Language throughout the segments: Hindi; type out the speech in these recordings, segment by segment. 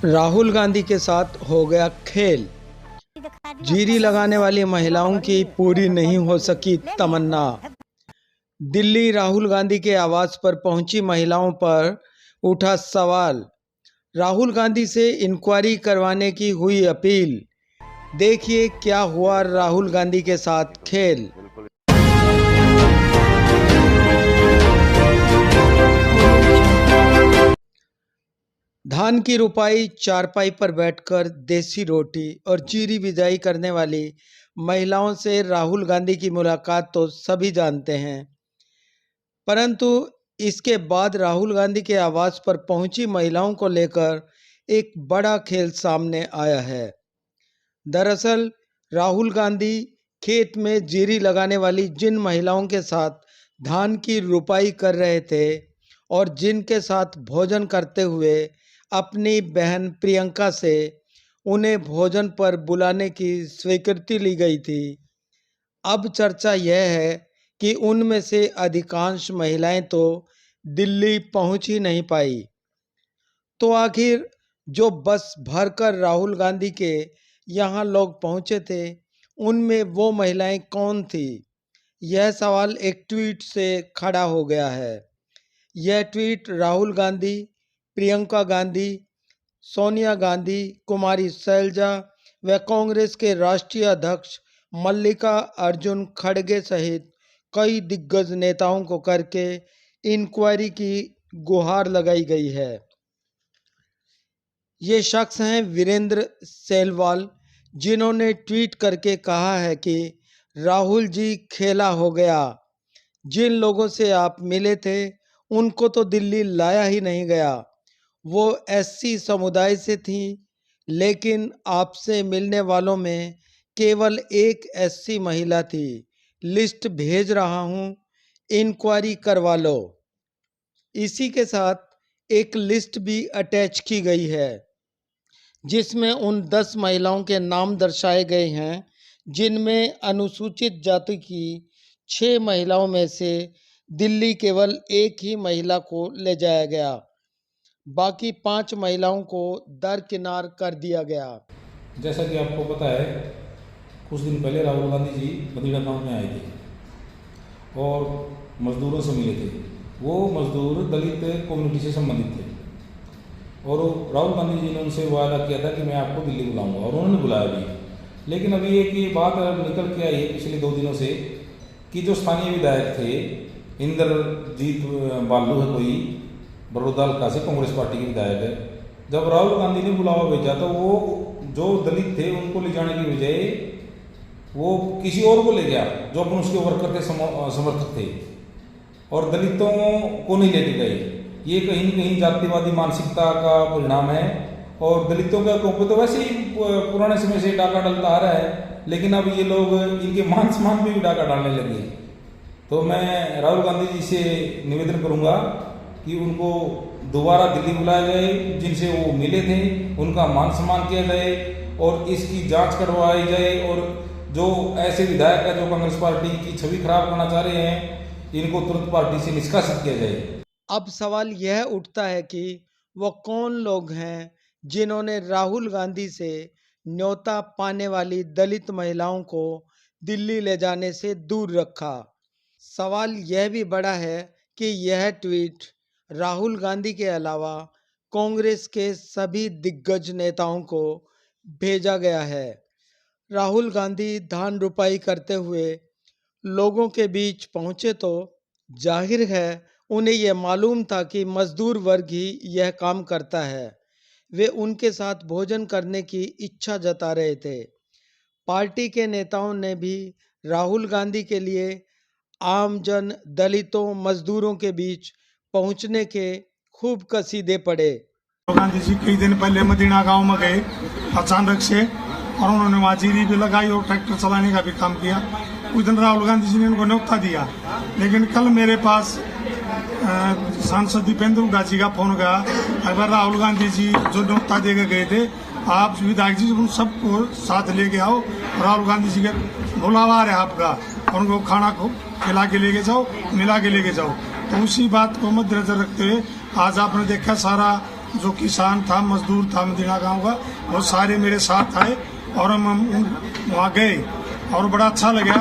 राहुल गांधी के साथ हो गया खेल। जीरी लगाने वाली महिलाओं की पूरी नहीं हो सकी तमन्ना। दिल्ली राहुल गांधी के आवास पर पहुंची महिलाओं पर उठा सवाल। राहुल गांधी से इंक्वायरी करवाने की हुई अपील। देखिए क्या हुआ राहुल गांधी के साथ खेल। धान की रुपाई चारपाई पर बैठकर देसी रोटी और चीरी बिजाई करने वाली महिलाओं से राहुल गांधी की मुलाकात तो सभी जानते हैं, परंतु इसके बाद राहुल गांधी के आवास पर पहुंची महिलाओं को लेकर एक बड़ा खेल सामने आया है। दरअसल राहुल गांधी खेत में जीरी लगाने वाली जिन महिलाओं के साथ धान की रुपाई कर रहे थे और जिनके साथ भोजन करते हुए अपनी बहन प्रियंका से उन्हें भोजन पर बुलाने की स्वीकृति ली गई थी, अब चर्चा यह है कि उनमें से अधिकांश महिलाएं तो दिल्ली पहुंच ही नहीं पाई। तो आखिर जो बस भरकर राहुल गांधी के यहाँ लोग पहुंचे थे, उनमें वो महिलाएं कौन थी? यह सवाल एक ट्वीट से खड़ा हो गया है। यह ट्वीट राहुल गांधी, प्रियंका गांधी, सोनिया गांधी, कुमारी शैलजा व कांग्रेस के राष्ट्रीय अध्यक्ष मल्लिका अर्जुन खड़गे सहित कई दिग्गज नेताओं को करके इंक्वायरी की गुहार लगाई गई है। ये शख्स हैं वीरेंद्र सेलवाल, जिन्होंने ट्वीट करके कहा है कि राहुल जी खेला हो गया। जिन लोगों से आप मिले थे उनको तो दिल्ली लाया ही नहीं गया। वो एससी समुदाय से थी, लेकिन आपसे मिलने वालों में केवल एक एससी महिला थी। लिस्ट भेज रहा हूँ, इंक्वायरी करवा लो। इसी के साथ एक लिस्ट भी अटैच की गई है, जिसमें उन 10 महिलाओं के नाम दर्शाए गए हैं जिनमें अनुसूचित जाति की 6 महिलाओं में से दिल्ली केवल एक ही महिला को ले जाया गया। बाकी 5 महिलाओं को दरकिनार कर दिया गया। जैसा कि आपको पता है, कुछ दिन पहले राहुल गांधी जी बदीड़ा गांव में आए थे और मजदूरों से मिले थे। वो मजदूर दलित कम्युनिटी से संबंधित थे और राहुल गांधी जी ने उनसे वादा किया था कि मैं आपको दिल्ली बुलाऊंगा, और उन्होंने बुलाया भी। लेकिन अभी एक ये बात निकल के आई है पिछले 2 दिनों से कि जो स्थानीय विधायक थे, इंद्रजीत बालू है कोई, बड़ौदा हल्का से कांग्रेस पार्टी के विधायक है, जब राहुल गांधी ने बुलावा भेजा तो वो जो दलित थे उनको ले जाने की बजाय वो किसी और को ले गया जो अपन उसके वर्कर थे, समर्थक थे, और दलितों को नहीं लेके गए। ये कहीं न कहीं जातिवादी मानसिकता का परिणाम है। और दलितों के ऊपर तो वैसे ही पुराने समय से डाका डलता आ रहा है, लेकिन अब ये लोग इनके मान सम्मान पे भी डाका डालने लगे। तो मैं राहुल गांधी जी से निवेदन करूंगा कि उनको दोबारा दिल्ली बुलाया जाए, जिनसे वो मिले थे उनका मान सम्मान किया जाए और इसकी जांच करवाई जाए, और जो ऐसे विधायक है जो कांग्रेस पार्टी की छवि खराब करना चाह रहे हैं, इनको तुरंत पार्टी से निष्कासित किया जाए। अब सवाल यह उठता है कि वो कौन लोग हैं जिन्होंने राहुल गांधी से न्योता पाने वाली दलित महिलाओं को दिल्ली ले जाने से दूर रखा। सवाल यह भी बड़ा है कि यह ट्वीट राहुल गांधी के अलावा कांग्रेस के सभी दिग्गज नेताओं को भेजा गया है। राहुल गांधी धान रुपाई करते हुए लोगों के बीच पहुंचे तो जाहिर है उन्हें यह मालूम था कि मजदूर वर्ग ही यह काम करता है। वे उनके साथ भोजन करने की इच्छा जता रहे थे। पार्टी के नेताओं ने भी राहुल गांधी के लिए आमजन, दलितों, मजदूरों के बीच पहुंचने के खूब कसीदे पड़े। गांधी जी कई दिन पहले मदीना गांव में गए अचानक से, और उन्होंने वहाँ जीरी भी लगाई और ट्रैक्टर चलाने का भी काम किया। उस दिन राहुल गांधी जी ने उनको न्योता दिया, लेकिन कल मेरे पास सांसद दीपेंद्र हुड्डा जी का फोन गया। अगर राहुल गांधी जी जो न्योता देकर गए थे, आप विधायक जी उन सबको साथ लेके आओ, राहुल गांधी जी का बुलावा है आपका, और उनको खाना को खिला के लेके जाओ, मिला के लेके जाओ। तो उसी बात को मद्देनजर रखते हुए आज आपने देखा सारा जो किसान था, मजदूर था मदीना गांव का, वो सारे मेरे साथ आए और हम वहाँ गए और बड़ा अच्छा लगा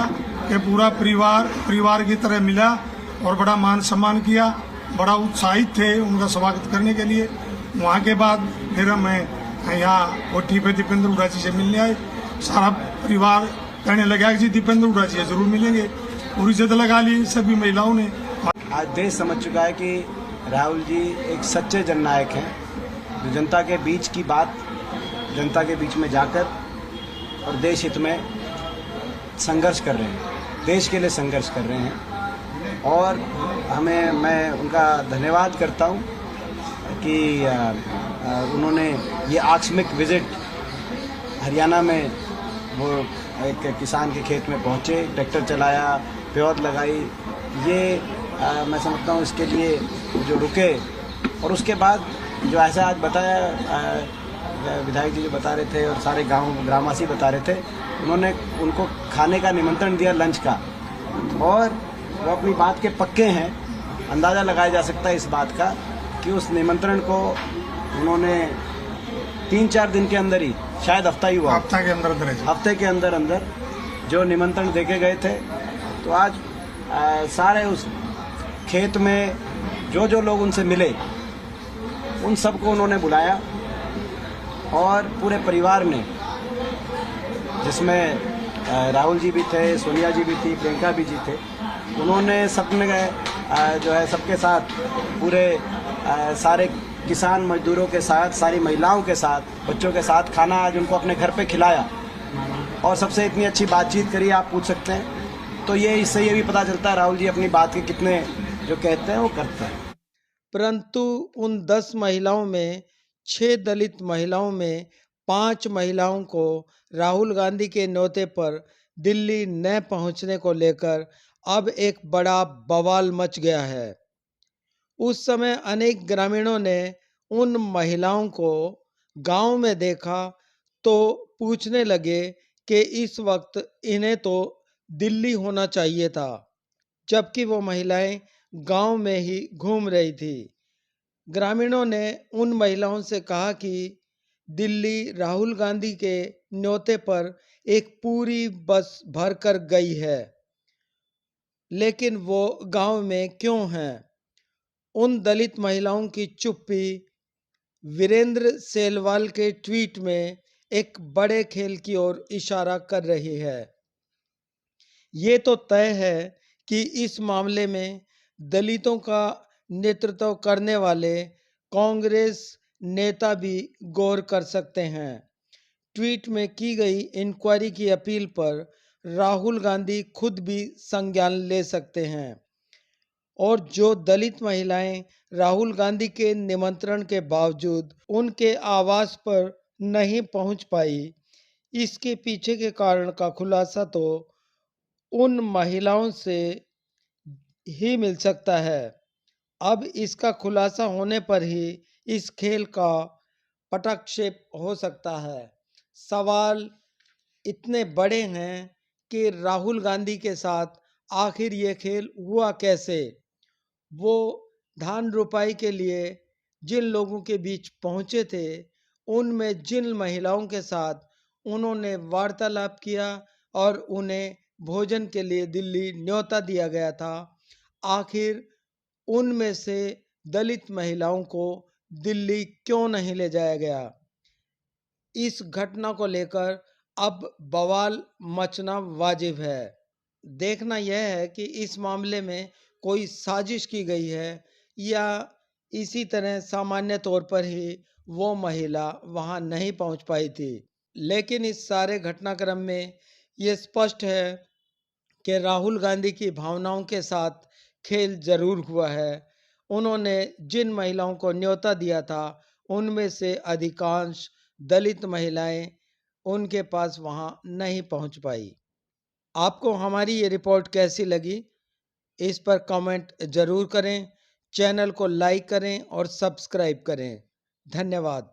कि पूरा परिवार की तरह मिला और बड़ा मान सम्मान किया, बड़ा उत्साहित थे उनका स्वागत करने के लिए। वहाँ के बाद फिर मैं यहाँ कोठी पे दीपेंद्र हुड्डा जी से मिलने आए। सारा परिवार कहने लगा कि जी दीपेंद्र हुड्डा जी जरूर मिलेंगे। पूरी इज्जत लगा ली सभी महिलाओं ने। आज देश समझ चुका है कि राहुल जी एक सच्चे जननायक हैं, जो जनता के बीच की बात जनता के बीच में जाकर और देश हित में संघर्ष कर रहे हैं, देश के लिए संघर्ष कर रहे हैं। और मैं उनका धन्यवाद करता हूं कि उन्होंने ये आकस्मिक विजिट हरियाणा में, वो एक किसान के खेत में पहुंचे, ट्रैक्टर चलाया, प्यौध लगाई, ये मैं समझता हूँ इसके लिए जो रुके। और उसके बाद जो ऐसा आज बताया विधायक जी जो बता रहे थे और सारे ग्रामवासी बता रहे थे, उन्होंने उनको खाने का निमंत्रण दिया, लंच का, और वो अपनी बात के पक्के हैं। अंदाज़ा लगाया जा सकता है इस बात का कि उस निमंत्रण को उन्होंने 3-4 दिन के अंदर ही, शायद हफ्ता ही हुआ, हफ्ते के अंदर अंदर जो निमंत्रण देके गए थे। तो आज सारे उस खेत में जो लोग उनसे मिले उन सबको उन्होंने बुलाया और पूरे परिवार ने, जिसमें राहुल जी भी थे, सोनिया जी भी थी, प्रियंका भी जी थे, उन्होंने सबने जो है सबके साथ पूरे सारे किसान मजदूरों के साथ, सारी महिलाओं के साथ, बच्चों के साथ खाना आज उनको अपने घर पे खिलाया और सबसे इतनी अच्छी बातचीत करी, आप पूछ सकते हैं। तो ये इससे ये भी पता चलता है राहुल जी अपनी बात के कितने जो कहते हैं वो करते हैं। परंतु उन 10 महिलाओं में 6 दलित महिलाओं में 5 महिलाओं को राहुल गांधी के न्योते पर दिल्ली न पहुंचने को लेकर अब एक बड़ा बवाल मच गया है। उस समय अनेक ग्रामीणों ने उन महिलाओं को गांव में देखा तो पूछने लगे कि इस वक्त इन्हें तो दिल्ली होना चाहिए था, जबकि वो महिलाएं गांव में ही घूम रही थी। ग्रामीणों ने उन महिलाओं से कहा कि दिल्ली राहुल गांधी के न्योते पर एक पूरी बस भरकर गई है, लेकिन वो गांव में क्यों हैं? उन दलित महिलाओं की चुप्पी वीरेंद्र सेलवाल के ट्वीट में एक बड़े खेल की ओर इशारा कर रही है। ये तो तय है कि इस मामले में दलितों का नेतृत्व करने वाले कांग्रेस नेता भी गौर कर सकते हैं। ट्वीट में की गई इंक्वायरी की अपील पर राहुल गांधी खुद भी संज्ञान ले सकते हैं। और जो दलित महिलाएं राहुल गांधी के निमंत्रण के बावजूद उनके आवास पर नहीं पहुंच पाई, इसके पीछे के कारण का खुलासा तो उन महिलाओं से ही मिल सकता है। अब इसका खुलासा होने पर ही इस खेल का पटाक्षेप हो सकता है। सवाल इतने बड़े हैं कि राहुल गांधी के साथ आखिर ये खेल हुआ कैसे? वो धान रोपाई के लिए जिन लोगों के बीच पहुंचे थे, उनमें जिन महिलाओं के साथ उन्होंने वार्तालाप किया और उन्हें भोजन के लिए दिल्ली न्योता दिया गया था, आखिर उनमें से दलित महिलाओं को दिल्ली क्यों नहीं ले जाया गया? इस घटना को लेकर अब बवाल मचना वाजिब है। देखना यह है कि इस मामले में कोई साजिश की गई है या इसी तरह सामान्य तौर पर ही वो महिला वहां नहीं पहुंच पाई थी। लेकिन इस सारे घटनाक्रम में ये स्पष्ट है कि राहुल गांधी की भावनाओं के साथ खेल जरूर हुआ है। उन्होंने जिन महिलाओं को न्योता दिया था, उनमें से अधिकांश दलित महिलाएं उनके पास वहां नहीं पहुंच पाई। आपको हमारी ये रिपोर्ट कैसी लगी, इस पर कमेंट जरूर करें। चैनल को लाइक करें और सब्सक्राइब करें। धन्यवाद।